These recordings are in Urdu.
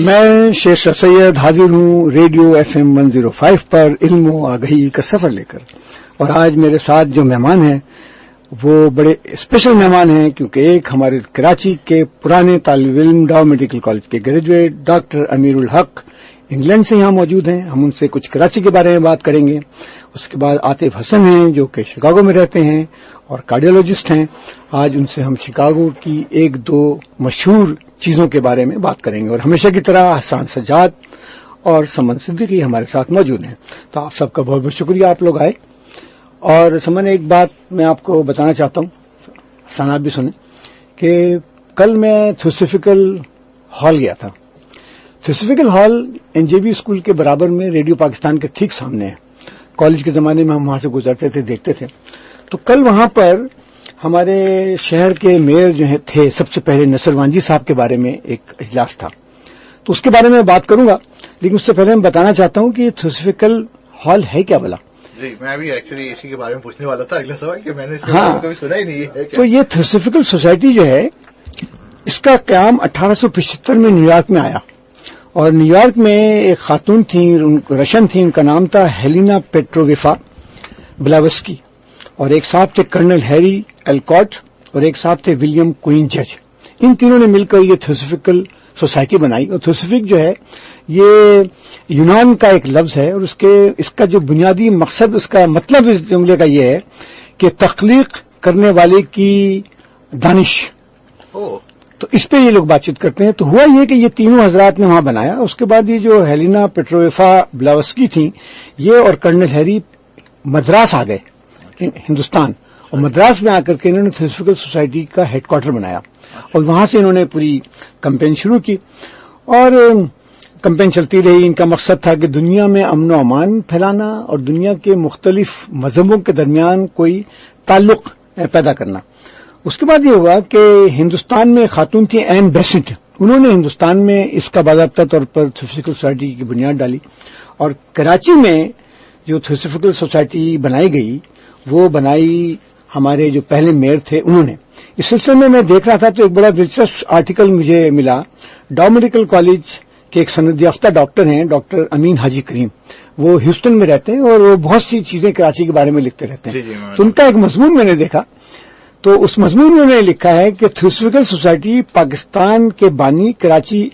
میں شیخ سید حاضر ہوں ریڈیو FM 105 پر علم و آگہی کا سفر لے کر. اور آج میرے ساتھ جو مہمان ہیں وہ بڑے اسپیشل مہمان ہیں، کیونکہ ایک ہمارے کراچی کے پرانے طالب علم ڈاؤ میڈیکل کالج کے گریجویٹ ڈاکٹر امیر الحق انگلینڈ سے یہاں موجود ہیں. ہم ان سے کچھ کراچی کے بارے میں بات کریں گے. اس کے بعد عاطف حسن ہیں جو کہ شکاگو میں رہتے ہیں اور کارڈیولوجسٹ ہیں. آج ان سے ہم شکاگو کی ایک دو مشہور چیزوں کے بارے میں بات کریں گے. اور ہمیشہ کی طرح حسان سجاد اور سمن صدیقی ہمارے ساتھ موجود ہیں. تو آپ سب کا بہت بہت شکریہ، آپ لوگ آئے. اور سمن، ایک بات میں آپ کو بتانا چاہتا ہوں، حسان آپ بھی سنیں، کہ کل میں تھیوسفیکل ہال گیا تھا. تھیوسفیکل ہال NJB اسکول کے برابر میں ریڈیو پاکستان کے ٹھیک سامنے ہے. کالج کے زمانے میں ہم وہاں سے گزرتے تھے، دیکھتے تھے. تو کل وہاں پر ہمارے شہر کے میئر جو تھے سب سے پہلے نصر وانجی صاحب کے بارے میں ایک اجلاس تھا. تو اس کے بارے میں بات کروں گا، لیکن اس سے پہلے میں بتانا چاہتا ہوں کہ یہ تھیوسفیکل ہال ہے کیا بھلا. جی، میں ابھی ایکچولی اسی کے بارے میں پوچھنے والا تھا اگلا سوال، کہ میں نے اس کے بارے میں کبھی سنا ہی نہیں ہے. تو یہ تھیوسفیکل سوسائٹی جو ہے، اس کا قیام 1875 میں نیو یارک میں آیا. اور نیو یارک میں ایک خاتون تھیں، رشن تھیں، ان کا نام تھا ہیلینا پیٹروویفا بلاوسکی. اور ایک صاحب تھے کرنل ہیری الکاٹ، اور ایک صاحب تھے ولیم کوئن جج. ان تینوں نے مل کر یہ تھیوسفیکل سوسائٹی بنائی. اور تھیوسفک جو ہے یہ یونان کا ایک لفظ ہے، اور اس کا جو بنیادی مقصد، اس کا مطلب اس جملے کا یہ ہے کہ تخلیق کرنے والے کی دانش. تو اس پہ یہ لوگ بات چیت کرتے ہیں. تو ہوا یہ کہ یہ تینوں حضرات نے وہاں بنایا. اس کے بعد یہ جو ہیلینا پیٹروویفا بلاوسکی تھیں، یہ اور کرنل ہیری مدراس آ گئے ہندوستان. اور مدراس میں آ کر کے انہوں نے تھیوسفیکل سوسائٹی کا ہیڈ کوارٹر بنایا. اور وہاں سے انہوں نے پوری کمپین شروع کی، اور کمپین چلتی رہی. ان کا مقصد تھا کہ دنیا میں امن و امان پھیلانا اور دنیا کے مختلف مذہبوں کے درمیان کوئی تعلق پیدا کرنا. اس کے بعد یہ ہوا کہ ہندوستان میں خاتون تھی این بیسنٹ. انہوں نے ہندوستان میں اس کا باضابطہ طور پر تھیوسفیکل سوسائٹی کی بنیاد ڈالی. اور کراچی میں جو تھیوسفیکل سوسائٹی بنائی گئی وہ بنائی ہمارے جو پہلے میئر تھے انہوں نے. اس سلسلے میں دیکھ رہا تھا تو ایک بڑا دلچسپ آرٹیکل مجھے ملا. ڈاؤ میڈیکل کالج کے ایک سند یافتہ ڈاکٹر ہیں، ڈاکٹر امین حاجی کریم. وہ ہیوسٹن میں رہتے ہیں اور وہ بہت سی چیزیں کراچی کے بارے میں لکھتے رہتے ہیں. تو ان کا ایک مضمون میں نے دیکھا، تو اس مضمون میں انہوں نے لکھا ہے کہ تھیوسفیکل سوسائٹی پاکستان کے بانی کراچی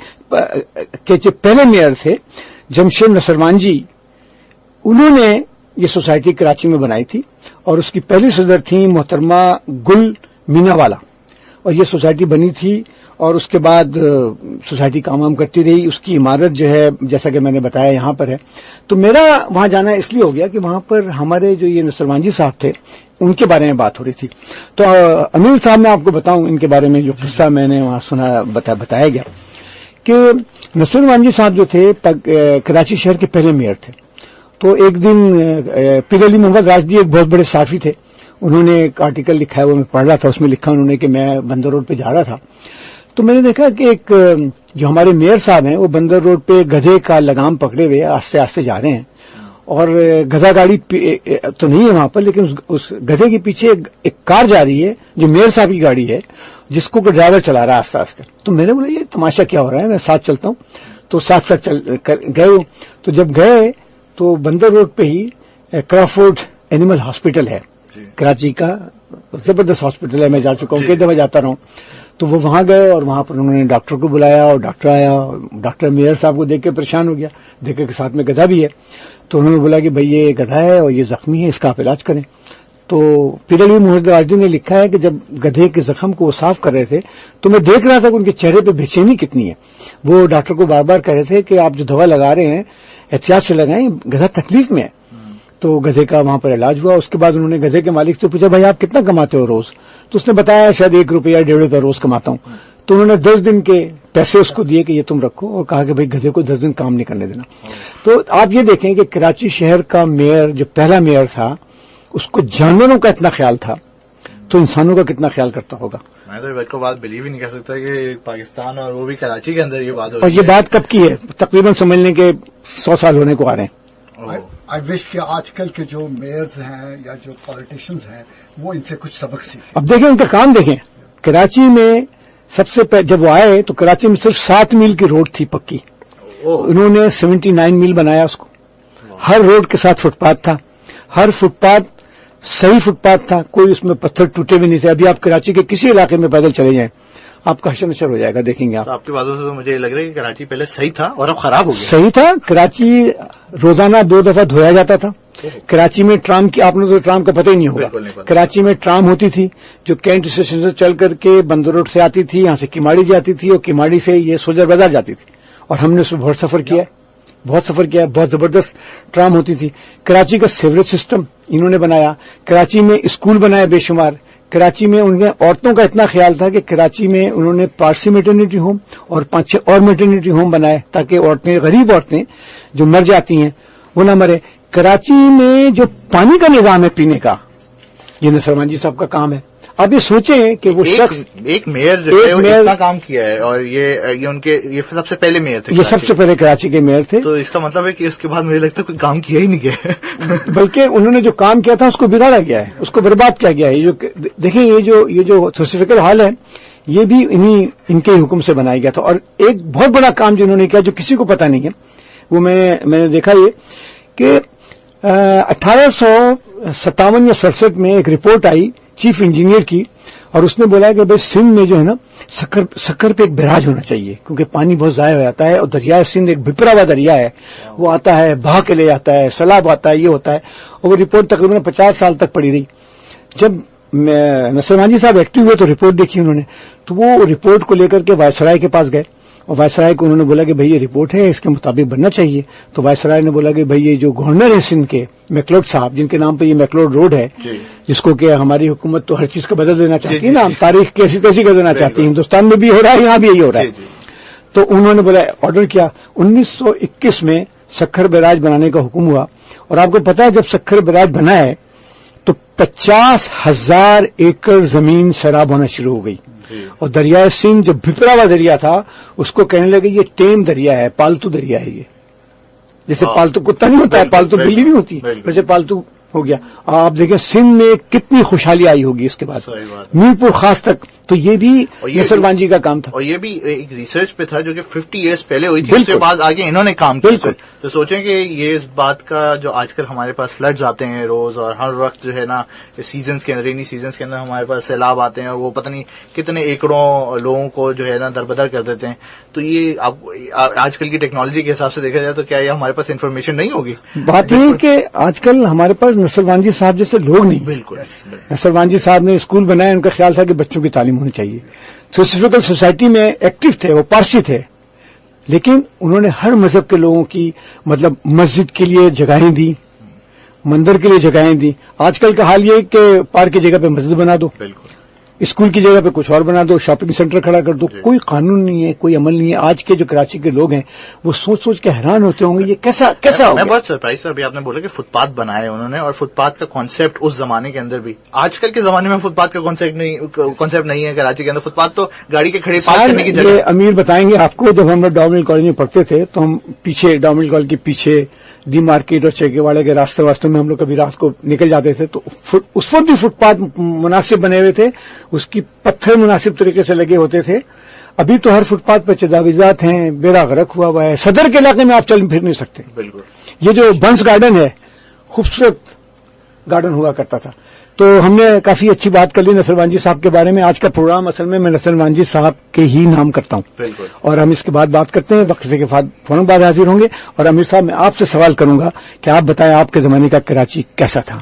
کے جو پہلے میئر تھے جمشید نصر وانجی، انہوں نے یہ سوسائٹی کراچی میں بنائی تھی. اور اس کی پہلی صدر تھیں محترمہ گل مینا والا. اور یہ سوسائٹی بنی تھی، اور اس کے بعد سوسائٹی کام وام کرتی رہی. اس کی عمارت جو ہے جیسا کہ میں نے بتایا یہاں پر ہے. تو میرا وہاں جانا اس لیے ہو گیا کہ وہاں پر ہمارے جو یہ نصر وانجی صاحب تھے ان کے بارے میں بات ہو رہی تھی. تو امیر صاحب میں آپ کو بتاؤں ان کے بارے میں جو قصہ میں نے وہاں سنا بتایا گیا کہ نصر وانجی صاحب جو تھے کراچی شہر کے پہلے میئر تھے. تو ایک دن پیر علی محمد راجدی ایک بہت بڑے صحافی تھے، انہوں نے ایک آرٹیکل لکھا ہے، وہ میں پڑھ رہا تھا. اس میں لکھا انہوں نے کہ میں بندر روڈ پہ جا رہا تھا، تو میں نے دیکھا کہ ایک جو ہمارے میئر صاحب ہیں وہ بندر روڈ پہ گدھے کا لگام پکڑے ہوئے آہستہ آہستہ جا رہے ہیں. اور گدھا گاڑی تو نہیں ہے وہاں پر، لیکن اس گدھے کے پیچھے ایک کار جا رہی ہے جو میئر صاحب کی گاڑی ہے، جس کو کہ ڈرائیور چلا رہا ہے آہستہ آہستہ. تو میں نے بولا یہ تماشا کیا ہو رہا ہے، میں ساتھ چلتا ہوں. تو ساتھ گئے. تو جب گئے تو بندر روڈ پہ ہی کرافورڈ اینیمل ہاسپٹل ہے، کراچی کا زبردست ہاسپٹل ہے. میں جا چکا ہوں، کئی دفعہ جاتا رہا ہوں. تو وہ وہاں گئے اور وہاں پر انہوں نے ڈاکٹر کو بلایا، اور ڈاکٹر آیا. ڈاکٹر میئر صاحب کو دیکھ کے پریشان ہو گیا، دیکھے کہ ساتھ میں گدھا بھی ہے. تو انہوں نے بولا کہ بھئی یہ گدھا ہے اور یہ زخمی ہے، اس کا آپ علاج کریں. تو پیر علی محمد راجدی نے لکھا ہے کہ جب گدھے کے زخم کو وہ صاف کر رہے تھے تو میں دیکھ رہا تھا کہ ان کے چہرے پہ بے چینی کتنی ہے. وہ ڈاکٹر کو بار بار کہہ رہے تھے کہ آپ جو دوا لگا رہے ہیں احتیاط سے لگائیں، گدھا تکلیف میں ہے. تو گدھے کا وہاں پر علاج ہوا. اس کے بعد انہوں نے گدھے کے مالک سے پوچھا بھائی آپ کتنا کماتے ہو روز؟ تو اس نے بتایا شاید 1 روپیہ 1.5 روپیہ روز کماتا ہوں. تو انہوں نے 10 دن کے پیسے اس کو دیے کہ یہ تم رکھو، اور کہا کہ بھائی گدھے کو 10 دن کام نہیں کرنے دینا. تو آپ یہ دیکھیں کہ کراچی شہر کا میئر جو پہلا میئر تھا اس کو جانوروں کا اتنا خیال تھا تو انسانوں کا کتنا خیال کرتا ہوگا. میں تو اس کو بات بلیو ہی نہیں کر سکتا کہ پاکستان اور وہ بھی کراچی کے اندر یہ بات ہو. اور یہ بات کب کی ہے؟ تقریباً سمجھنے کے 100 سال ہونے کو آ رہے ہیں. آئی وش کہ آج کل کے جو میئرز ہیں یا جو پالیٹیشنز ہیں وہ ان سے کچھ سبق سیکھیں. اب دیکھیں ان کا کام دیکھیں. کراچی میں سب سے پہلے جب وہ آئے تو کراچی میں صرف 7 میل کی روڈ تھی پکی. انہوں نے 79 میل بنایا اس کو. ہر روڈ کے ساتھ فٹ پاتھ تھا, ہر فٹ پاتھ صحیح فٹ پاتھ تھا, کوئی اس میں پتھر ٹوٹے بھی نہیں تھے. ابھی آپ کراچی کے کسی علاقے میں پیدل چلے جائیں, آپ کا حشر نشر ہو جائے گا, دیکھیں گے آپ کی باتوں سے تو مجھے لگ رہا ہے کہ کراچی پہلے صحیح تھا اور اب خراب ہو گیا. صحیح تھا. کراچی روزانہ 2 دفعہ دھویا جاتا تھا. کراچی میں ٹرام کی, آپ نے تو ٹرام کا پتہ ہی نہیں ہوگا. کراچی میں ٹرام ہوتی تھی جو کینٹ اسٹیشن سے چل کر کے بندر روڈ سے آتی تھی, یہاں سے کماڑی جاتی تھی اور کماڑی سے یہ سولجر بازار جاتی تھی, اور ہم نے اس میں بہت سفر کیا ہے. بہت زبردست ٹرام ہوتی تھی. کراچی کا سیوریج سسٹم انہوں نے بنایا. کراچی میں اسکول بنایا بے شمار. کراچی میں ان کے عورتوں کا اتنا خیال تھا کہ کراچی میں انہوں نے پارسی میٹرنیٹی ہوم اور 5-6 اور میٹرنیٹی ہوم بنائے تاکہ عورتیں, غریب عورتیں جو مر جاتی ہیں وہ نہ مرے. کراچی میں جو پانی کا نظام ہے پینے کا, یہ نصرمان جی صاحب کا کام ہے. اب یہ سوچیں کہ وہ شخص ایک میئر جو ہے وہ اتنا کام کیا ہے, اور یہ ان کے یہ سب سے پہلے میئر تھے. یہ سب سے پہلے کراچی کے میئر تھے. تو اس کا مطلب ہے کہ اس کے بعد مجھے لگتا ہے کوئی کام کیا ہی نہیں گیا بلکہ انہوں نے جو کام کیا تھا اس کو بگاڑا گیا ہے, اس کو برباد کیا گیا ہے. یہ جو دیکھیں یہ جو تھوسیفیکل ہال ہے یہ بھی ان کے حکم سے بنایا گیا تھا. اور ایک بہت بڑا کام جو انہوں نے کیا جو کسی کو پتا نہیں ہے, وہ میں نے دیکھا یہ کہ 1857 یا 67 میں ایک رپورٹ آئی چیف انجینئر کی, اور اس نے بولا کہ بھائی سندھ میں جو ہے نا سکر پہ ایک بیراج ہونا چاہیے کیونکہ پانی بہت ضائع ہو جاتا ہے, اور دریائے سندھ ایک بپرا ہوا دریا ہے, وہ آتا ہے بہا کے لے جاتا ہے, سیلاب آتا ہے, یہ ہوتا ہے. اور وہ رپورٹ تقریباً 50 سال تک پڑی رہی. جب نصرمان جی صاحب ایکٹیو ہوئے تو رپورٹ دیکھی انہوں نے, تو وہ رپورٹ کو لے کر کے وائسرائے کے پاس گئے, اور وائسرائے کو انہوں نے بولا کہ بھائی یہ رپورٹ ہے, اس کے مطابق بننا چاہیے. تو وائسرائے نے بولا کہ بھائی یہ جو گورنر ہے سندھ کے میکلوڈ صاحب, جن کے نام پہ یہ میکلوڈ روڈ ہے, جس کو کہ ہماری حکومت تو ہر چیز کو بدل دینا چاہتی ہے نا, ہم تاریخ کیسی تیسی کر دینا چاہتی ہے, ہندوستان میں بھی ہو رہا ہے, یہاں بھی یہی ہو رہا ہے. تو انہوں نے بولا آرڈر کیا. 1921 میں سکھر بیراج بنانے کا حکم ہوا, اور آپ کو پتا ہے جب سکھر بیراج بنا ہے تو 50,000 ایکڑ زمین سیراب ہونا شروع ہو گئی. اور دریائے سندھ جو بھپرا ہوا دریا تھا اس کو کہنے لگے یہ ٹیم دریا ہے, پالتو دریا ہے. یہ جیسے پالتو کتا نہیں ہوتا ہے, پالتو بلی نہیں ہوتی, ویسے پالتو ہو گیا. آپ دیکھیں سندھ میں کتنی خوشحالی آئی ہوگی اس کے بعد, میر پور خاص تک. تو یہ بھی نصرمان جی کا کام تھا, اور یہ بھی ایک ریسرچ پہ تھا جو کہ 50 ایئرس پہلے ہوئی تھی, اس کے بعد آگے انہوں نے کام کیا. تو سوچیں کہ یہ اس بات کا جو آج کل ہمارے پاس فلڈز آتے ہیں روز, اور ہر وقت جو ہے نا سیزنز کے اندر, رینی سیزنز کے اندر ہمارے پاس سیلاب آتے ہیں, اور وہ پتہ نہیں کتنے ایکڑوں لوگوں کو جو ہے نا دربدر کر دیتے ہیں. تو یہ آج کل کی ٹیکنالوجی کے حساب سے دیکھا جائے تو کیا یہ ہمارے پاس انفارمیشن نہیں ہوگی؟ بات یہ ہے کہ آج کل ہمارے پاس نصرمان جی صاحب جیسے لوگ نہیں. بالکل. نصرمان جی صاحب نے اسکول بنایا, ان کا خیال تھا کہ بچوں کی تعلیم ہونی چاہیے. تھیوسفیکل سوسائٹی میں ایکٹیو تھے, وہ پارسی تھے, لیکن انہوں نے ہر مذہب کے لوگوں کی مطلب مسجد کے لیے جگہیں دی, مندر کے لیے جگہیں دی. آج کل کا حال یہ ہے کہ پارک کی جگہ پہ مسجد بنا دو, بالکل, اسکول کی جگہ پہ کچھ اور بنا دو, شاپنگ سینٹر کھڑا کر دو. کوئی قانون نہیں ہے, کوئی عمل نہیں ہے. آج کے جو کراچی کے لوگ ہیں وہ سوچ سوچ کے حیران ہوتے ہوں گے یہ کیسا ہو گیا. میں بہت سرپرائز تھا. ابھی آپ نے بولا کہ فٹ پاتھ بنائے انہوں نے, اور فٹ پاتھ کا کانسیپٹ اس زمانے کے اندر بھی, آج کل کے زمانے میں فٹ پاتھ کا کانسیپٹ نہیں ہے کراچی کے اندر. فٹ پاتھ تو گاڑی کے کھڑے پارک کرنے کی جگہ. امیر بتائیں گے آپ کو, جب ہم لوگ ڈاؤمل کالج میں پڑھتے تھے تو ہم پیچھے ڈاؤمل کالج کے پیچھے دی مارکیٹ اور چیکے واڑے کے راستے میں ہم لوگ کبھی رات کو نکل جاتے تھے, تو اس وقت بھی فٹ پاتھ مناسب بنے ہوئے تھے, اس کی پتھر مناسب طریقے سے لگے ہوتے تھے. ابھی تو ہر فٹ پاتھ پہ تجاوزات ہیں, بیڑا غرق ہوا ہے. صدر کے علاقے میں آپ چل پھر نہیں سکتے. بالکل. یہ جو بنس گارڈن ہے خوبصورت گارڈن ہوا کرتا تھا. تو ہم نے کافی اچھی بات کر لی نصرمان جی صاحب کے بارے میں. آج کا پروگرام اصل میں نصرمان جی صاحب کے ہی نام کرتا ہوں. بالکل. اور ہم اس کے بعد بات کرتے ہیں, وقفے کے بعد فوراً بعد حاضر ہوں گے. اور امیر صاحب میں آپ سے سوال کروں گا کہ آپ بتائیں آپ کے زمانے کا کراچی کیسا تھا؟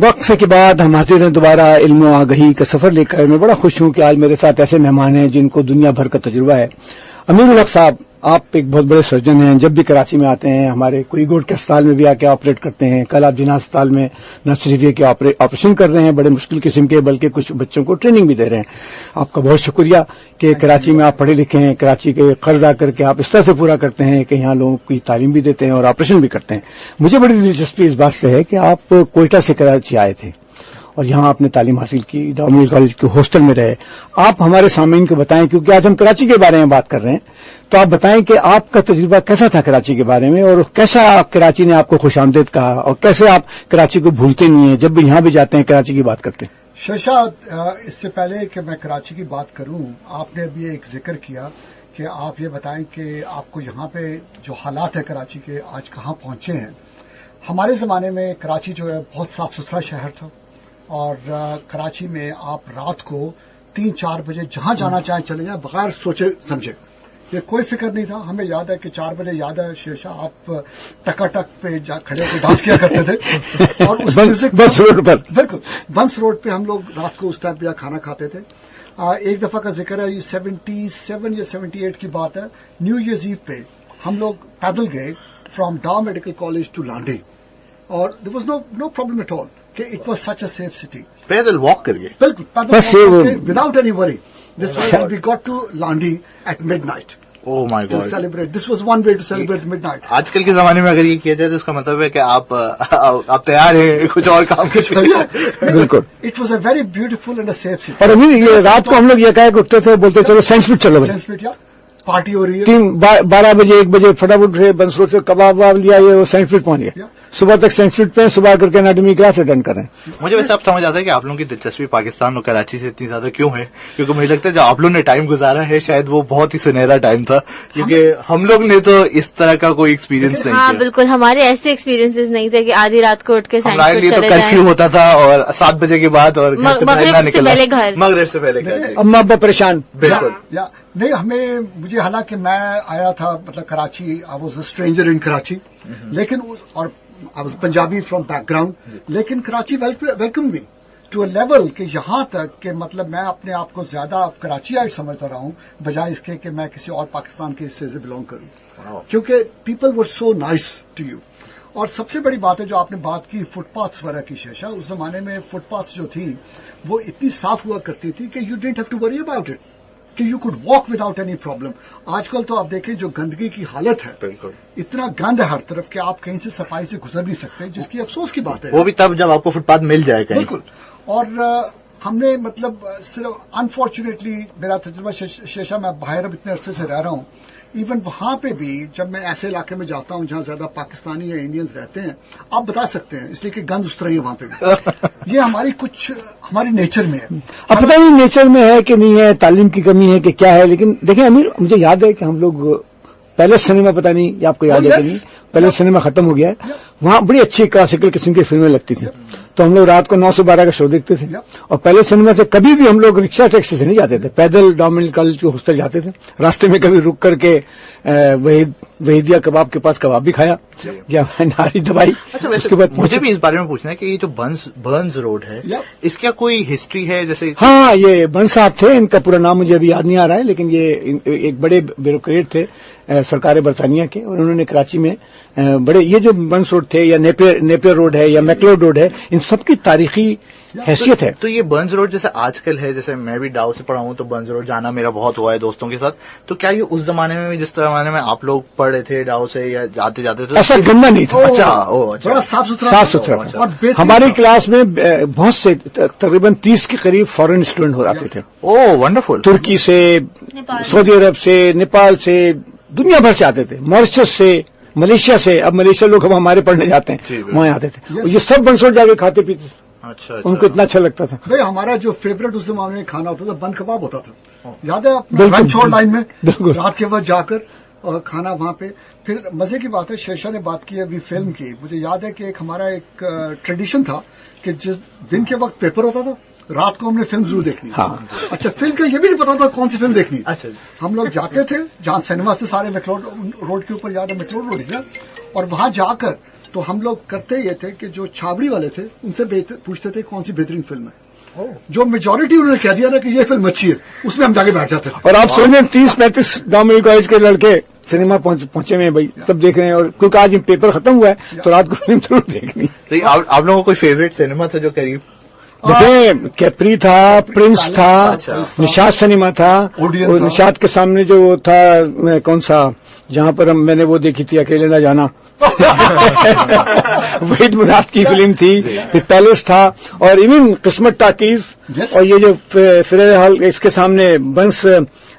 وقفے کے بعد ہم حاضر ہیں دوبارہ علم و آگہی کا سفر لے کر. میں بڑا خوش ہوں کہ آج میرے ساتھ ایسے مہمان ہیں جن کو دنیا بھر کا تجربہ ہے. امیر الحق صاحب, آپ ایک بہت بڑے سرجن ہیں, جب بھی کراچی میں آتے ہیں ہمارے کوئی گوڈ کے اسپتال میں بھی آ کے آپریٹ کرتے ہیں. کل آپ جناح اسپتال میں نہ صرف یہ کہ آپریشن کر رہے ہیں بڑے مشکل قسم کے, بلکہ کچھ بچوں کو ٹریننگ بھی دے رہے ہیں. آپ کا بہت شکریہ کہ کراچی میں آپ پڑھے لکھے ہیں, کراچی کے قرض آ کر کے آپ اس طرح سے پورا کرتے ہیں کہ یہاں لوگوں کی تعلیم بھی دیتے ہیں اور آپریشن بھی کرتے ہیں. مجھے بڑی دلچسپی اس بات سے ہے کہ آپ کوئٹہ سے کراچی آئے تھے اور یہاں آپ نے تعلیم حاصل کی, ڈاؤمل کالج کے ہاسٹل میں رہے. آپ ہمارے سامعین کو بتائیں, کیونکہ آج ہم کراچی کے بارے میں بات کر رہے ہیں, تو آپ بتائیں کہ آپ کا تجربہ کیسا تھا کراچی کے بارے میں، اور کیسا کراچی نے آپ کو خوش آمدید کہا، اور کیسے آپ کراچی کو بھولتے نہیں ہیں جب بھی یہاں بھی جاتے ہیں کراچی کی بات کرتے ہیں؟ شہشاد، اس سے پہلے کہ میں کراچی کی بات کروں، آپ نے ابھی ایک ذکر کیا کہ آپ یہ بتائیں کہ آپ کو یہاں پہ جو حالات ہیں کراچی کے آج کہاں پہنچے ہیں. ہمارے زمانے میں کراچی جو ہے بہت صاف ستھرا شہر تھا، اور کراچی میں آپ رات کو 3-4 بجے جہاں جانا چاہیں چلے جائیں بغیر سوچے سمجھے. یہ کوئی فکر نہیں تھا. ہمیں یاد ہے کہ 4 بجے یاد ہے شیرشاہ آپ ٹکا ٹک پہ کھڑے ہو ڈانس کیا کرتے تھے، اور اس میوزک بس روڈ پر، بالکل بنس روڈ پہ ہم لوگ رات کو اس ٹائم پہ کھانا کھاتے تھے. ایک دفعہ کا ذکر ہے، یہ 77 یا 78 کی بات ہے، نیو ایئرز ایو پہ ہم لوگ پیدل گئے فرام ڈا میڈیکل کالج ٹو لانڈی، اور there was no problem at all کہ it was such a safe city. پیدل واک کر گئے، بالکل پیدل without any worry. This was we got to Landhi at midnight. Oh my God. Celebrate. This was one way to celebrate midnight. آج کل کے زمانے میں اگر یہ کیا جائے تو اس کا مطلب ہے کہ آپ تیار ہیں کچھ اور کام کے لیے. بالکل. It was a very beautiful and a safe city. اور ابھی یہ رات کو ہم لوگ یہ کہا کہ اٹھتے تھے بولتے چلو سائنس فٹ چلو، سینس پیٹ یا پارٹی ہو رہی ہے 12 بجے 1 بجے فٹافٹ اٹھے، بنس روڈ سے کباب واب لیا، یہ وہ سائنس فٹ پہنچ گیا. صبح تک سائنس فٹ پہ صبح کر کے اناٹمی کلاس اٹینڈ کریں. مجھے ویسے اب سمجھ آتا ہے کہ آپ لوگوں کی دلچسپی پاکستان اور کراچی سے اتنی زیادہ کیوں ہے، کیونکہ مجھے لگتا ہے جو آپ لوگوں نے ٹائم گزارا ہے شاید وہ بہت ہی سنہرا ٹائم تھا، کیونکہ ہم لوگ نے تو اس طرح کا کوئی ایکسپیرینس نہیں کیا. ہاں بالکل، ہمارے ایسے ایکسپیرینس نہیں تھے کہ آدھی رات کو اٹھ کے ہمارے لیے تو کرفیو ہوتا تھا اور 7 بجے کے بعد، اور مغرب سے پہلے گھر اما ابا پریشان. بالکل. نہیں، مجھے حالانکہ میں آیا تھا مطلب Karachi, I was a stranger in Karachi, لیکن اور I was Punjabi from background, لیکن Karachi welcome me to a level کہ یہاں تک کہ مطلب میں اپنے آپ کو زیادہ کراچی آئٹ سمجھتا رہا ہوں بجائے اس کے کہ میں کسی اور پاکستان کے حصے سے بلونگ کروں، کیونکہ people were so nice to you. اور سب سے بڑی بات ہے جو آپ نے بات کی فٹ پاتھس وغیرہ کی، شیشا اس زمانے میں فٹ پاتھس جو تھی وہ اتنی صاف ہوا کرتی تھی کہ you don't have to worry about it, کہ you could walk without any problem. آج کل تو آپ دیکھیں جو گندگی کی حالت ہے، بالکل اتنا گند ہے ہر طرف کہ آپ کہیں سے صفائی سے گزر نہیں سکتے، جس کی افسوس کی بات ہے. وہ بھی تب جب آپ کو فٹ پاتھ مل جائے. بالکل. اور ہم نے مطلب صرف انفارچونیٹلی میرا تجربہ شیشا، میں باہر اب اتنے عرصے سے رہ رہا ہوں، ایون وہاں پہ بھی جب میں ایسے علاقے میں جاتا ہوں جہاں زیادہ پاکستانی یا انڈینز رہتے ہیں، آپ بتا سکتے ہیں اس لیے کہ گند اس طرح ہی ہے وہاں پہ بھی. یہ ہماری نیچر میں ہے. اب پتہ نہیں نیچر میں ہے کہ نہیں ہے، تعلیم کی کمی ہے کہ کیا ہے، لیکن دیکھیں امیر، مجھے یاد ہے کہ ہم لوگ پہلے سنیما، پتہ نہیں آپ کو یاد ہے کہ نہیں، پہلے سنیما ختم ہو گیا ہے، وہاں بڑی اچھی کلاسیکل قسم کی فلمیں لگتی تھیں، تو ہم لوگ رات کو 9 سے 12 کا شو دیکھتے تھے. اور پہلے سنیما سے کبھی بھی ہم لوگ رکشا ٹیکسی سے نہیں جاتے تھے، پیدل ڈامل کالج کے ہاسٹل جاتے تھے. راستے میں کبھی رک کر کے وحیدیہ کباب کے پاس کباب بھی کھایا یا ناری دبائی. اس کے بعد مجھے بھی اس بارے میں پوچھنا ہے کہ یہ جو برنز روڈ ہے اس کا کوئی ہسٹری ہے؟ جیسے ہاں، یہ بن صاحب تھے، ان کا پورا نام مجھے ابھی یاد نہیں آ رہا ہے، لیکن یہ ایک بڑے بیوروکریٹ تھے سرکار برطانیہ کے، اور انہوں نے کراچی میں بڑے یہ جو بنس روڈ تھے یا نیپیر روڈ ہے یا میکلوڈ روڈ ہے، ان سب کی تاریخی حیثیت ہے. تو یہ برنز روڈ جیسے آج کل ہے، جیسے میں بھی ڈاؤ سے پڑھا ہوں تو برنز روڈ جانا میرا بہت ہوا ہے دوستوں کے ساتھ، تو کیا یہ اس زمانے میں جس زمانے میں آپ لوگ پڑھے تھے ڈاؤ سے یا جاتے جاتے تھے ایسا گندا نہیں تھا؟ اچھا، صاف ستھرا. ہماری کلاس میں بہت سے تقریباً 30 کے قریب فارن اسٹوڈنٹ ہو جاتے تھے. اوہ ونڈرفل. ترکی سے، سعودی عرب سے، نیپال سے، دنیا بھر سے آتے تھے، ماریشس سے، ملیشیا سے. اب ملیشیا لوگ اب ہمارے پڑھنے جاتے ہیں، وہاں آتے تھے. یہ سب بنس روڈ جا کے کھاتے پیتے تھے. اچھا، ان کو اتنا اچھا لگتا تھا. بھائی ہمارا جو فیوریٹ اس زمانے میں کھانا ہوتا تھا بند کباب ہوتا تھا، یاد ہے رن چھوڑ لائن میں رات کے وقت جا کر اور کھانا وہاں پہ. پھر مزے کی بات ہے، شیشا نے بات کی ابھی فلم کی، مجھے یاد ہے کہ ہمارا ایک ٹریڈیشن تھا کہ جس دن کے وقت پیپر ہوتا تھا رات کو ہم نے فلم ضرور دیکھنی. اچھا، فلم کا یہ بھی نہیں پتا تھا کون سی فلم دیکھنی. اچھا، ہم لوگ جاتے تھے جہاں سنیما سے سارے میکلوڈ روڈ کے اوپر، یاد ہے میکلوڈ روڈ ہے، اور وہاں جا کر تو ہم لوگ کرتے یہ تھے کہ جو چھابڑی والے تھے ان سے پوچھتے تھے کون سی بہترین فلم ہے. جو میجورٹی انہوں نے کہہ دیا تھا کہ یہ فلم اچھی ہے، اس میں ہم جا کے بیٹھ جاتے تھے. اور آپ سمجھیں 30-35 ڈامل کالج کے لڑکے سنیما پہنچے ہوئے بھائی، سب دیکھ رہے ہیں، اور کیونکہ آج پیپر ختم ہوا ہے تو رات کو فلم ضرور دیکھنی. آپ لوگوں کو کوئی فیوریٹ سنیما تھا جو قریب؟ دیکھیں، کیپری تھا، پرنس تھا، نشاد سنیما تھا، اور نشاد کے سامنے جو تھا کون سا جہاں پر میں نے وہ دیکھی تھی اکیلے نہ جانا، وحید مراد کی فلم تھی. پھر پیلس تھا، اور ایون قسمت ٹاکیز، اور یہ جو فریز ہال اس کے سامنے بنس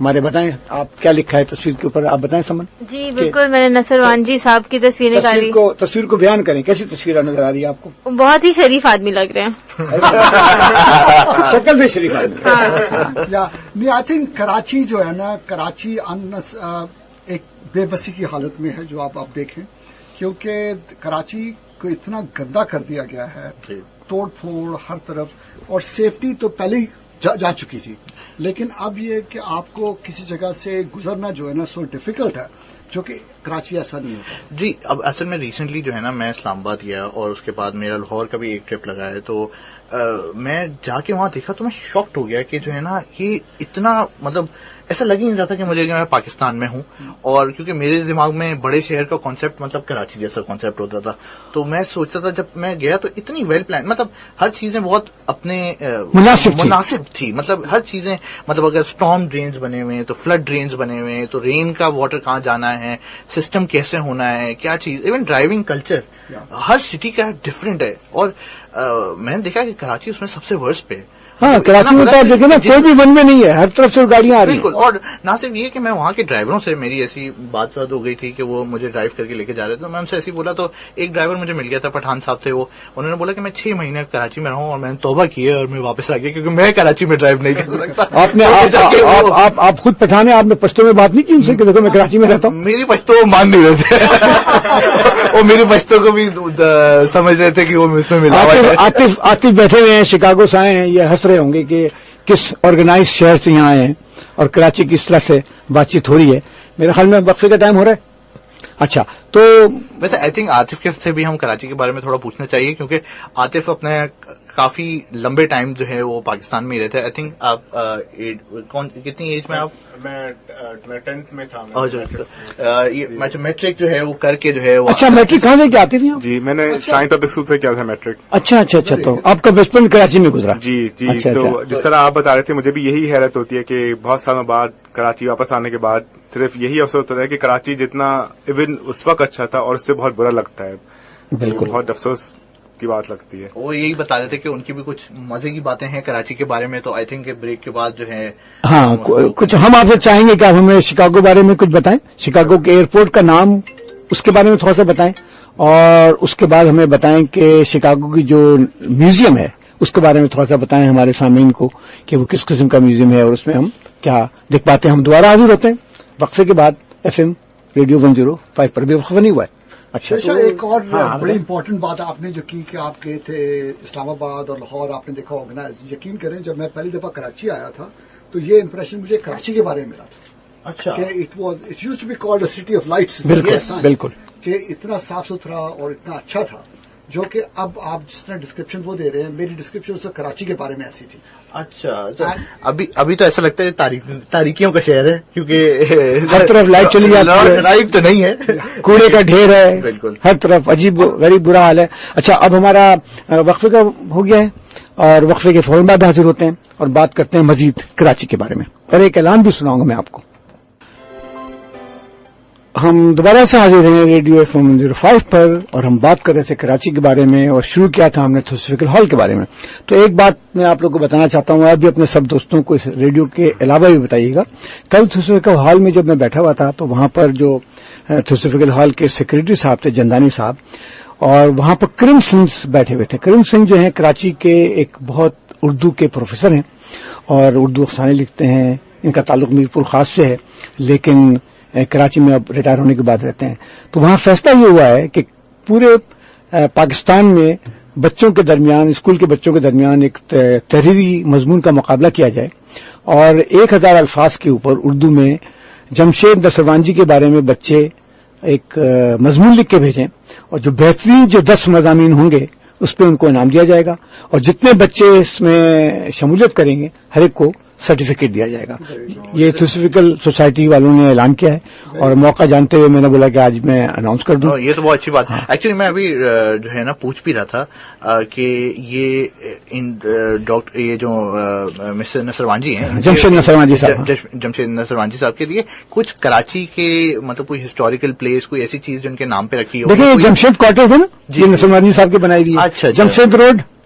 ہمارے بتائیں آپ کیا لکھا ہے تصویر کے اوپر, آپ بتائیں سمن. جی بالکل, میں نے نصر وانجی صاحب کی تصویر نکالی. تصویر کو بیان کریں, کیسی تصویر نظر آ رہی ہے آپ کو؟ بہت ہی شریف آدمی لگ رہے ہیں, شکل سے شریف آدمی. نہیں, آئی تھنک کراچی جو ہے نا, کراچی ایک بے بسی کی حالت میں ہے جو آپ دیکھیں, کیونکہ کراچی کو اتنا گندا کر دیا گیا ہے, توڑ پھوڑ ہر طرف, اور سیفٹی تو پہلے ہی جا چکی تھی, لیکن اب یہ کہ آپ کو کسی جگہ سے گزرنا جو ہے نا سو ڈیفیکلٹ ہے, جو کہ کراچی ایسا نہیں ہوتا. جی, اب اصل میں ریسنٹلی جو ہے نا میں اسلام آباد گیا اور اس کے بعد میرا لاہور کا بھی ایک ٹرپ لگا ہے, تو میں جا کے وہاں دیکھا تو میں شاکڈ ہو گیا کہ جو ہے نا یہ اتنا مطلب ایسا لگ ہی نہیں رہا تھا کہ مجھے میں پاکستان میں ہوں, اور کیونکہ میرے دماغ میں بڑے شہر کا کانسیپٹ مطلب کراچی جیسا کانسیپٹ ہوتا تھا, تو میں سوچتا تھا جب میں گیا تو اتنی ویل پلان, مطلب ہر چیزیں بہت اپنے مناسب تھی, مطلب ہر چیزیں, مطلب اگر اسٹارم ڈرینز بنے ہوئے ہیں تو فلڈ ڈرینز بنے ہوئے ہیں, تو رین کا واٹر کہاں جانا ہے, سسٹم کیسے ہونا ہے, کیا چیز, ایون ڈرائیونگ کلچر ہر سٹی کا ڈفرینٹ ہے, اور میں نے دیکھا کہ کراچی اس میں سب سے ورسٹ پہ ہے. ہاں, کراچی میں تو آپ دیکھیں نا کوئی بھی ون میں نہیں ہے, ہر طرف سے گاڑیاں آ رہی ہیں. بالکل, اور نہ صرف یہ کہ میں وہاں کے ڈرائیوروں سے میری ایسی بات ہو گئی تھی کہ وہ مجھے ڈرائیو کر کے لے کے جا رہے تھے, تو میں ان سے ایسے بولا, تو ایک ڈرائیور مجھے مل گیا تھا, پٹھان صاحب تھے وہ, انہوں نے بولا کہ میں 6 مہینے کراچی میں رہا ہوں اور میں نے توبہ کی ہے اور میں واپس آ گیا کیونکہ میں کراچی میں ڈرائیو نہیں کر سکتا. آپ خود پٹھان ہیں, آپ نے پشتو میں بات نہیں کی ان سے کہ دیکھو میں کراچی میں رہتا ہوں؟ میری پشتو وہ مان نہیں رہے تھے, اور میری پشتو کو بھی سمجھ رہے تھے کہ وہ اس میں ملاوٹ ہے. عاطف بیٹھے ہوئے ہیں, شکاگو سے آئے ہیں, یہ ہنس رہے ہوں گے کہ کس آرگنائز شہر سے یہاں آئے ہیں اور کراچی کی اس طرح سے بات چیت ہو رہی ہے. میرے خیال میں وقفے کا ٹائم ہو رہا ہے. اچھا, تو ویسے آئی تھنک عاطف سے بھی ہم کراچی کے بارے میں تھوڑا پوچھنا چاہیے, کیونکہ عاطف اپنے کافی لمبے ٹائم جو ہے وہ پاکستان میں ہی رہتے ہیں. آئی تھنک آپ کتنی ایج میں آپ؟ میں 10th میں تھا. میٹرک جو ہے وہ کر کے جو ہے وہ. اچھا, میٹرک کہاں سے کیا آتی تھی؟ جی, میں نے سائنس پبلک اسکول سے کیا تھا میٹرک. اچھا, تو آپ کا بچپن کراچی میں گزرا؟ جی, تو جس طرح آپ بتا رہے تھے مجھے بھی یہی حیرت ہوتی ہے کہ بہت سالوں بعد کراچی واپس آنے کے بعد صرف یہی افسوس ہوتا ہے کہ کراچی جتنا ایون اس وقت اچھا تھا اور اس سے بہت برا لگتا ہے. بالکل, بہت افسوس کی بات لگتی ہے. وہ یہی بتا رہے تھے کہ ان کی بھی کچھ مزے کی باتیں ہیں کراچی کے بارے میں, تو آئی تھنک بریک کے بعد جو ہے ہاں کچھ ہم آپ سے چاہیں گے کہ آپ ہمیں شکاگو بارے میں کچھ بتائیں, شکاگو کے ایئرپورٹ کا نام اس کے بارے میں تھوڑا سا بتائیں, اور اس کے بعد ہمیں بتائیں کہ شکاگو کی جو میوزیم ہے اس کے بارے میں تھوڑا سا بتائیں ہمارے سامعین کو کہ وہ کس قسم کا میوزیم ہے اور اس میں ہم کیا دیکھ پاتے ہیں. ہم دوبارہ حاضر ہوتے ہیں وقفے کے بعد. FM ریڈیو 105 پر بھی وقفہ نہیں ہوا ہے. اچھا, ایک اور بڑی امپورٹنٹ بات آپ نے جو کی کہ آپ گئے تھے اسلام آباد اور لاہور, آپ نے دیکھا آرگنائز. یقین کریں جب میں پہلی دفعہ کراچی آیا تھا تو یہ امپریشن مجھے کراچی کے بارے میں ملا تھا. اچھا, کہ it used to be called a city of lights. بالکل, کہ اتنا صاف ستھرا اور اتنا اچھا تھا, جو کہ اب آپ جس طرح ڈسکرپشن وہ دے رہے ہیں, میری ڈسکرپشن اس کراچی کے بارے میں ایسی تھی. اچھا, ابھی تو ایسا لگتا ہے تاریکیوں کا شہر ہے, کیونکہ ہر طرف لائٹ چلی جاتی ہے, لائٹ تو نہیں ہے, کوڑے کا ڈھیر ہے, بالکل ہر طرف عجیب غریب برا حال ہے. اچھا, اب ہمارا وقفے کا ہو گیا ہے اور وقفے کے فوراً بعد حاضر ہوتے ہیں اور بات کرتے ہیں مزید کراچی کے بارے میں. اور ایک اعلان بھی سناؤں گا میں آپ کو. ہم دوبارہ سے حاضر ہیں ریڈیو FM 105 پر, اور ہم بات کر رہے تھے کراچی کے بارے میں, اور شروع کیا تھا ہم نے تھوسفیکل ہال کے بارے میں. تو ایک بات میں آپ لوگ کو بتانا چاہتا ہوں, آپ بھی اپنے سب دوستوں کو اس ریڈیو کے علاوہ بھی بتائیے گا. کل تھوسفیکل ہال میں جب میں بیٹھا ہوا تھا تو وہاں پر جو تھوسفیکل ہال کے سیکریٹری صاحب تھے, جندانی صاحب, اور وہاں پر کریم سنگھ بیٹھے ہوئے تھے. کریم سنگھ جو ہیں کراچی کے ایک بہت اردو کے پروفیسر ہیں اور اردو افسانے لکھتے ہیں. ان کا تعلق میرپور خاص سے ہے, لیکن کراچی میں اب ریٹائر ہونے کے بعد رہتے ہیں. تو وہاں فیصلہ یہ ہوا ہے کہ پورے پاکستان میں بچوں کے درمیان, اسکول کے بچوں کے درمیان ایک تحریری مضمون کا مقابلہ کیا جائے, اور 1000 الفاظ کے اوپر اردو میں جمشید نصروانجی کے بارے میں بچے ایک مضمون لکھ کے بھیجیں, اور جو بہترین جو 10 مضامین ہوں گے اس پہ ان کو انعام دیا جائے گا, اور جتنے بچے اس میں شمولیت کریں گے ہر ایک کو سرٹیفکیٹ دیا جائے گا. یہ تھوسفیکل سوسائٹی والوں نے اعلان کیا ہے, اور موقع جانتے ہوئے میں نے بولا کہ آج میں اناؤنس کر دوں. یہ تو بہت اچھی بات. ایکچولی میں ابھی جو ہے نا پوچھ بھی رہا تھا کہ یہ جو مسٹر نصروانجی ہیں, جمشید نصروانجی صاحب, جمشید نصروانجی صاحب کے لیے کچھ کراچی کے مطلب کوئی ہسٹوریکل پلیس, کوئی ایسی چیز جو ان کے نام پہ رکھی ہو. دیکھیں, یہ جمشید کوارٹرز ہے نا, یہ نصروانجی صاحب کی بنائی ہوئی ہے. اچھا, جمشید روڈ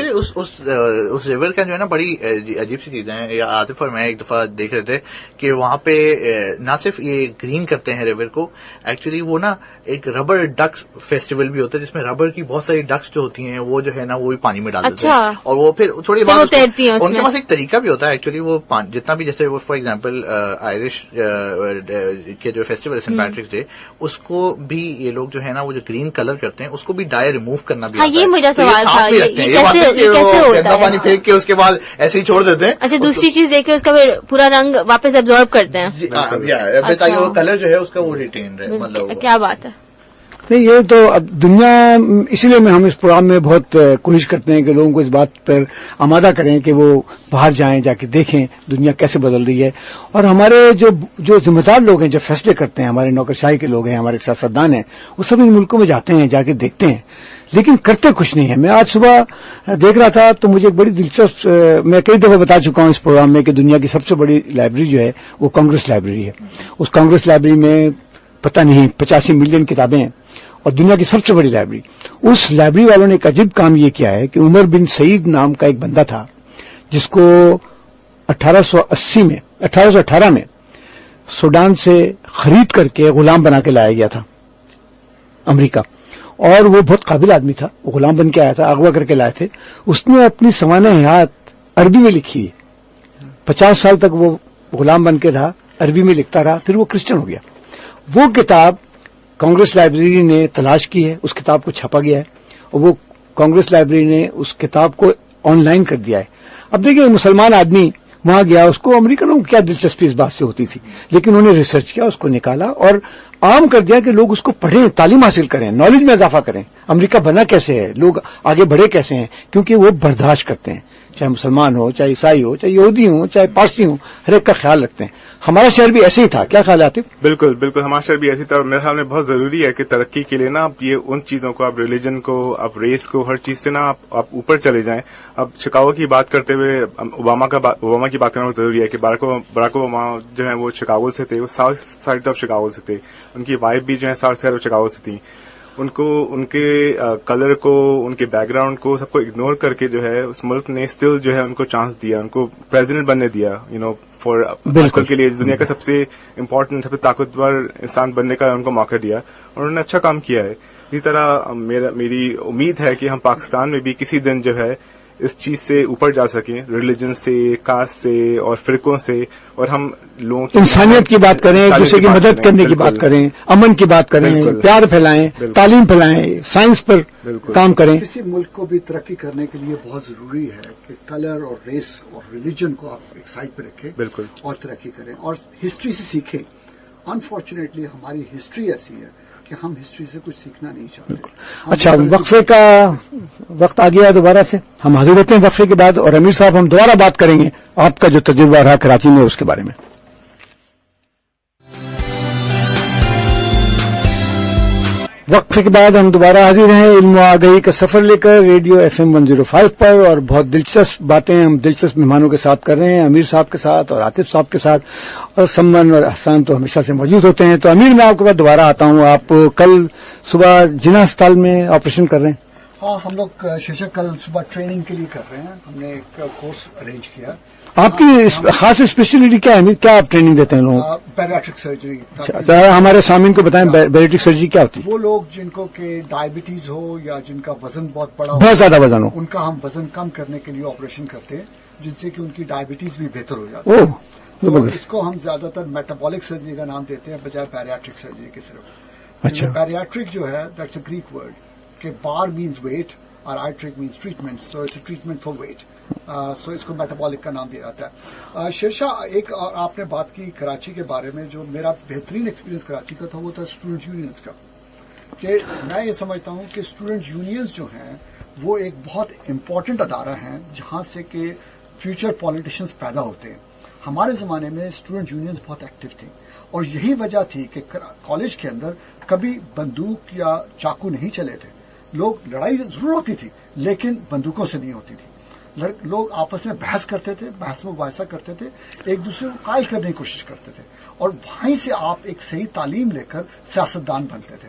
ایکچولی اس ریور کا جو ہے نا بڑی عجیب سی چیزیں ہیں. عاطف اور میں ایک دفعہ دیکھ رہے تھے کہ وہاں پہ نہ صرف یہ گرین کرتے ہیں ریور کو, ایکچولی وہ نا ایک ربر ڈکس فیسٹیول بھی ہوتا ہے جس میں ربر کی بہت ساری ڈکس جو ہوتی ہیں وہ جو ہے نا وہ بھی پانی میں ڈال دیتے ہیں, اور وہ پھر تھوڑی بات ان کے پاس ایک طریقہ بھی ہوتا ہے ایکچولی. وہ جتنا بھی جیسے فار ایگزامپل آئرش کے جو فیسٹیول ہے سینٹ پیٹرکس ڈے, اس کو بھی یہ لوگ جو ہے نا وہ جو گرین کلر کرتے ہیں اس کو بھی ڈائی ریموو کرنا بھی آتا ہے. یہ مجھے سوال تھا, گندا پانی پھینک کے اس کے بعد ایسے ہی چھوڑ دیتے ہیں. اچھا, دوسری چیز دیکھ کے اس کا پورا رنگ واپس ابزارب کرتے ہیں تاکہ وہ کلر جو ہے اس کا وہ ریٹین رہے. مطلب کیا بات ہے. نہیں, یہ تو اب دنیا, اسی لیے ہم اس پروگرام میں بہت کوشش کرتے ہیں کہ لوگوں کو اس بات پر آمادہ کریں کہ وہ باہر جائیں, جا کے دیکھیں دنیا کیسے بدل رہی ہے. اور ہمارے جو ذمہ دار لوگ ہیں, جو فیصلے کرتے ہیں, ہمارے نوکرشاہی کے لوگ ہیں, ہمارے سیاستدان ہیں, وہ سب ان ملکوں میں جاتے ہیں, جا کے دیکھتے ہیں, لیکن کرتے کچھ نہیں ہے. میں آج صبح دیکھ رہا تھا تو مجھے ایک بڑی دلچسپ, میں کئی دفعہ بتا چکا ہوں اس پروگرام میں کہ دنیا کی سب سے بڑی لائبریری جو ہے وہ کانگریس لائبریری ہے. اس کانگریس لائبریری میں پتہ نہیں 85 ملین کتابیں ہیں اور دنیا کی سب سے بڑی لائبریری. اس لائبریری والوں نے ایک عجیب کام یہ کیا ہے کہ عمر بن سعید نام کا ایک بندہ تھا جس کو 1818 میں سوڈان سے خرید کر کے غلام بنا کے لایا گیا تھا امریکہ, اور وہ بہت قابل آدمی تھا. وہ غلام بن کے آیا تھا, اغوا کر کے لائے تھے. اس نے اپنی سوانح حیات عربی میں لکھی ہے. 50 سال تک وہ غلام بن کے رہا, عربی میں لکھتا رہا, پھر وہ کرسچن ہو گیا. وہ کتاب کانگریس لائبریری نے تلاش کی ہے, اس کتاب کو چھاپا گیا ہے, اور وہ کانگریس لائبریری نے اس کتاب کو آن لائن کر دیا ہے. اب دیکھیں, مسلمان آدمی وہاں گیا, اس کو امریکنوں کو کیا دلچسپی اس بات سے ہوتی تھی, لیکن انہوں نے ریسرچ کیا, اس کو نکالا اور عام کر دیا کہ لوگ اس کو پڑھیں, تعلیم حاصل کریں, نالج میں اضافہ کریں. امریکہ بنا کیسے ہے, لوگ آگے بڑھے کیسے ہیں, کیونکہ وہ برداشت کرتے ہیں, چاہے مسلمان ہو, چاہے عیسائی ہو, چاہے یہودی ہو, چاہے پارسی ہو, ہر ایک کا خیال رکھتے ہیں. ہمارا شہر بھی ایسے ہی تھا, کیا خیال آتے؟ بالکل بالکل, ہمارا شہر بھی ایسے تھا. اور میرے خیال میں بہت ضروری ہے کہ ترقی کے لیے نا آپ یہ ان چیزوں کو, آپ ریلیجن کو, آپ ریس کو, ہر چیز سے نا آپ اوپر چلے جائیں. اب شکاگو کی بات کرتے ہوئے اوباما کی بات کرنا ضروری ہے کہ براک اوباما جو ہے وہ شکاگو سے تھے, وہ ساؤتھ سائڈ آف شکاگو سے تھے. ان کی وائف بھی جو ہے ساؤتھ سائڈ آف شکاگو سے تھی. ان کو ان کے کلر کو, ان کے بیک گراؤنڈ کو, سب کو اگنور کر کے جو ہے اس ملک نے اسٹل جو ہے ان کو چانس دیا, ان کو پریزیڈنٹ بننے دیا. فار بالکل کے لیے دنیا کا سب سے امپورٹنٹ, سب سے طاقتور انسان بننے کا ان کو موقع دیا, اور انہوں نے اچھا کام کیا ہے. اسی طرح میری امید ہے کہ ہم پاکستان میں بھی کسی دن جو ہے اس چیز سے اوپر جا سکیں, ریلیجن سے, کاسٹ سے اور فرقوں سے, اور ہم لوگوں کی انسانیت کی بات کریں, ایک دوسرے کی مدد کرنے کی بات کریں, امن کی بات کریں, پیار پھیلائیں, تعلیم پھیلائیں, سائنس پر کام کریں. کسی ملک کو بھی ترقی کرنے کے لیے بہت ضروری ہے کہ کلر اور ریس اور ریلیجن کو آپ ایک سائڈ پہ رکھیں, بالکل, اور ترقی کریں اور ہسٹری سے سیکھیں. انفارچونیٹلی ہماری ہسٹری ایسی ہے کہ ہم ہسٹری سے کچھ سیکھنا نہیں چاہتے. اچھا, وقفے کا وقت آ گیا دوبارہ سے, ہم حاضر ہوتے ہیں وقفے کے بعد, اور امیر صاحب ہم دوبارہ بات کریں گے آپ کا جو تجربہ رہا کراچی میں اس کے بارے میں. وقفے کے بعد ہم دوبارہ حاضر ہیں علم و آگہی کا سفر لے کر ریڈیو FM 105 پر, اور بہت دلچسپ باتیں ہم دلچسپ مہمانوں کے ساتھ کر رہے ہیں, امیر صاحب کے ساتھ اور عاطف صاحب کے ساتھ, اور سمن اور احسان تو ہمیشہ سے موجود ہوتے ہیں. تو امیر, میں آپ کے پاس دوبارہ آتا ہوں. آپ کل صبح جناح اسپتال میں آپریشن کر رہے ہیں؟ ہاں, ہم لوگ شیشہ کل صبح ٹریننگ کے لیے کر رہے ہیں. ہم نے ایک کورس ارینج کیا. آپ کی خاص اسپیشلٹی کیا ہے, کیا آپ ٹریننگ دیتے ہیں لوگوں کو؟ بیریاٹرک سرجری. ہمارے سامعین کو بتائیں بیریاٹرک سرجری کیا ہوتی ہے. وہ لوگ جن کو کہ ڈائبٹیز ہو یا جن کا وزن بہت بڑا ہو, بہت زیادہ وزن ہو, ان کا ہم وزن کم کرنے کے لیے آپریشن کرتے ہیں, جن سے کہ ان کی ڈائبٹیز بھی بہتر ہو جاتی ہے. تو اس کو ہم زیادہ تر میٹابولک سرجری کا نام دیتے ہیں بجائے بیریاٹرک سرجری کے. صرف اچھا, بیریاٹرک جو ہے دیٹس اے گریک ورڈ کہ بار مینز ویٹ اور iatric means treatment, so it's treatment for weight. So اس کو میٹابولک کا نام دیا جاتا ہے. شیرشاہ, ایک آپ نے بات کی کراچی کے بارے میں, جو میرا بہترین ایکسپیرینس کراچی کا تھا وہ تھا اسٹوڈنٹ یونینز کا. کہ میں یہ سمجھتا ہوں کہ اسٹوڈنٹ یونینز جو ہیں وہ ایک بہت امپورٹنٹ ادارہ ہیں جہاں سے کہ فیوچر پالیٹیشینز پیدا ہوتے ہیں. ہمارے زمانے میں اسٹوڈنٹ یونینز بہت ایکٹیو تھیں, اور یہی وجہ تھی کہ کالج کے اندر کبھی بندوق یا چاقو نہیں چلے تھے. لوگ لڑائی ضرور ہوتی تھی لیکن بندوقوں سے نہیں ہوتی تھی. لوگ آپس میں بحث کرتے تھے, بحث مباحثہ کرتے تھے, ایک دوسرے کو قائل کرنے کی کوشش کرتے تھے, اور وہیں سے آپ ایک صحیح تعلیم لے کر سیاستدان بنتے تھے.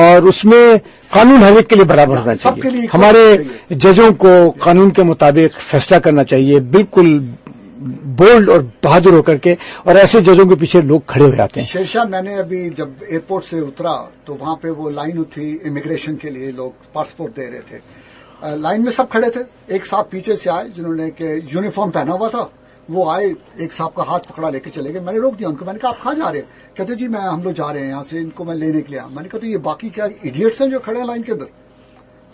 اور اس میں قانون ہر ایک کے لیے برابر ہونا چاہیے. ہمارے ججوں کو قانون کے مطابق فیصلہ کرنا چاہیے، بالکل بولڈ اور بہادر ہو کر کے، اور ایسے ججوں کے پیچھے لوگ کھڑے ہو جاتے ہیں. شیرشاہ، میں نے ابھی جب ایئرپورٹ سے اترا تو وہاں پہ وہ لائن تھی امیگریشن کے لیے، لوگ پاسپورٹ دے رہے تھے. لائن میں سب کھڑے تھے. ایک صاحب پیچھے سے آئے جنہوں نے کہ یونیفارم پہنا ہوا تھا، وہ آئے، ایک صاحب کا ہاتھ پکڑا لے کے چلے گئے. میں نے روک دیا ان کو. میں نے کہا آپ کہاں جا رہے ہیں؟ کہتے جی ہم لوگ جا رہے ہیں یہاں سے، ان کو میں لینے کے لیے آیا. میں نے کہا تو یہ باقی کیا ایڈیٹس ہیں جو کھڑے ہیں لائن کے اندر؟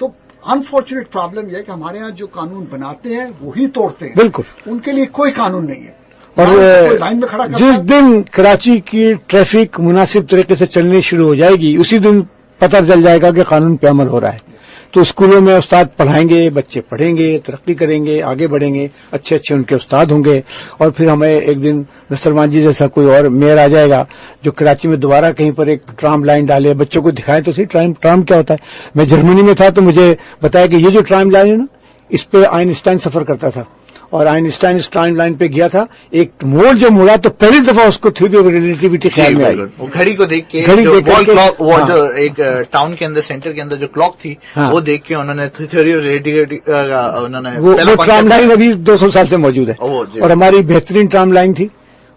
تو انفارچونیٹ پرابلم یہ ہے کہ ہمارے یہاں جو قانون بناتے ہیں وہی توڑتے ہیں. بالکل، ان کے لیے کوئی قانون نہیں ہے. اور لائن میں کھڑا جس دن کراچی کی ٹریفک مناسب طریقے سے چلنی شروع ہو جائے گی، اسی دن پتہ چل جائے گا کہ قانون پہ عمل ہو رہا ہے. تو اسکولوں میں استاد پڑھائیں گے، بچے پڑھیں گے، ترقی کریں گے، آگے بڑھیں گے، اچھے اچھے ان کے استاد ہوں گے. اور پھر ہمیں ایک دن نصرمان جی جیسا کوئی اور میئر آ جائے گا جو کراچی میں دوبارہ کہیں پر ایک ٹرام لائن ڈالے، بچوں کو دکھائے تو صحیح ٹرام کیا ہوتا ہے. میں جرمنی میں تھا تو مجھے بتایا کہ یہ جو ٹرام لائن ہے نا، اس پہ آئنسٹائن سفر کرتا تھا، اور آئنسٹائن اس ٹائم لائن پہ گیا تھا. ایک موڑ جب مڑا تو پہلی دفعہ اس کو تھیوری آف ریلیٹیوٹی خیال میں آئی. گھڑی کو دیکھ کے وہ جو ایک ٹاؤن کے اندر سینٹر کے اندر جو کلاک تھی وہ دیکھ کے انہوں نے تھیوری آف ریلیٹیوٹی انہوں نے وہ ٹرام لائن ابھی 200 سال سے موجود ہے، اور ہماری بہترین ٹرام لائن تھی.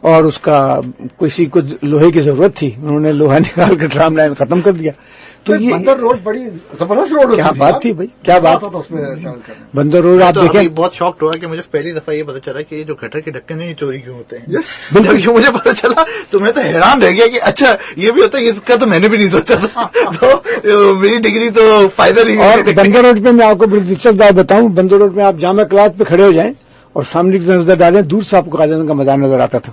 اور اس کا کسی کو لوہے کی ضرورت تھی، انہوں نے لوہا نکال کے ٹرام لائن ختم کر دیا. تو یہ بندر روڈ بڑی زبردست روڈ کیا بات تھی بھائی، کیا بات. بندر روڈ آپ دیکھیں. بہت شاکڈ ہوا کہ مجھے پہلی دفعہ یہ پتا چلا کہ یہ جو گٹر کے ڈھکن ہیں یہ چوری کیوں ہوتے ہیں. جب مجھے پتا چلا تو میں تو حیران رہ گیا کہ اچھا یہ بھی ہوتا ہے، اس کا تو میں نے بھی نہیں سوچا تھا. تو میری ڈگری تو فائدہ نہیں. اور بندر روڈ پہ میں آپ کو بڑی دلچسپ بات بتاؤں. بندر روڈ میں آپ جامع کلاس پہ کھڑے ہو جائیں اور سامنے کی نظر ڈالیں، دور سے آپ کو قائد اعظم کا مزار نظر آتا تھا.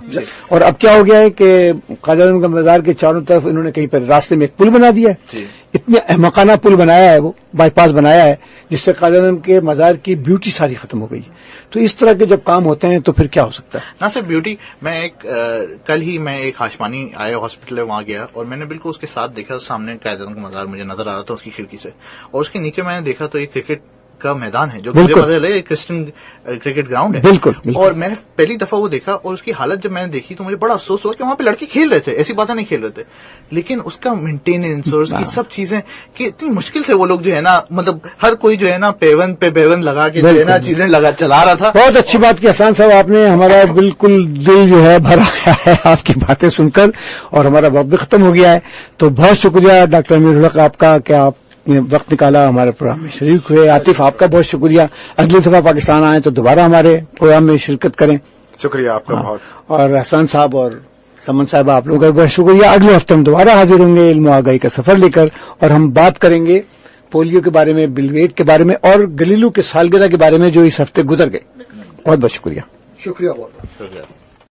اور اب کیا ہو گیا ہے کہ قائد اعظم کا مزار کے چاروں طرف انہوں نے کہیں پر راستے میں ایک پل بنا دیا ہے. اتنا احمقانہ پل بنایا ہے، وہ بائی پاس بنایا ہے، جس سے قائد اعظم کے مزار کی بیوٹی ساری ختم ہو گئی. تو اس طرح کے جب کام ہوتے ہیں تو پھر کیا ہو سکتا ہے. نہ صرف بیوٹی، میں کل ہی میں ایک ہاشمانی آیا ہاسپٹل ہے، وہاں گیا اور میں نے بالکل اس کے ساتھ دیکھا، سامنے قائد اعظم کا مزار مجھے نظر آ رہا تھا اس کی کھڑکی سے، اور اس کے نیچے میں نے دیکھا تو ایک کرکٹ کا میدان ہے جو مجھے پتا چلا کرسچن کرکٹ گراؤنڈ ہے. بالکل. اور میں نے پہلی دفعہ وہ دیکھا اور اس کی حالت جب میں نے دیکھی تو مجھے بڑا افسوس ہوا کہ وہاں پہ لڑکے کھیل رہے تھے، ایسی باتیں نہیں کھیل رہے تھے، لیکن اس کا مینٹیننس اور اس کی سب چیزیں کہ اتنی مشکل سے وہ لوگ جو ہے نا، مطلب ہر کوئی جو ہے نا پیون پہ پیون لگا کے جو ہے نا چیزیں چلا رہا تھا. بہت اچھی بات کی احسان صاحب، آپ نے ہمارا بالکل دل جو ہے بھرا ہے آپ کی باتیں سن کر، اور ہمارا وقت بھی ختم ہو گیا ہے. تو بہت شکریہ ڈاکٹر امیر الحق آپ کا کہ آپ نے وقت نکالا ہمارے پروگرام میں شریک ہوئے. عاطف آپ کا بہت شکریہ. اگلی دفعہ پاکستان آئیں تو دوبارہ ہمارے پروگرام میں شرکت کریں. شکریہ آپ کا بہت. اور احسان صاحب اور سمن صاحب آپ لوگوں کا بہت شکریہ. اگلے ہفتے ہم دوبارہ حاضر ہوں گے علم و آگاہی کا سفر لے کر، اور ہم بات کریں گے پولیو کے بارے میں، بل گیٹس کے بارے میں، اور گلیلو کے سالگرہ کے بارے میں جو اس ہفتے گزر گئے. بہت بہت شکریہ. شکریہ بہت.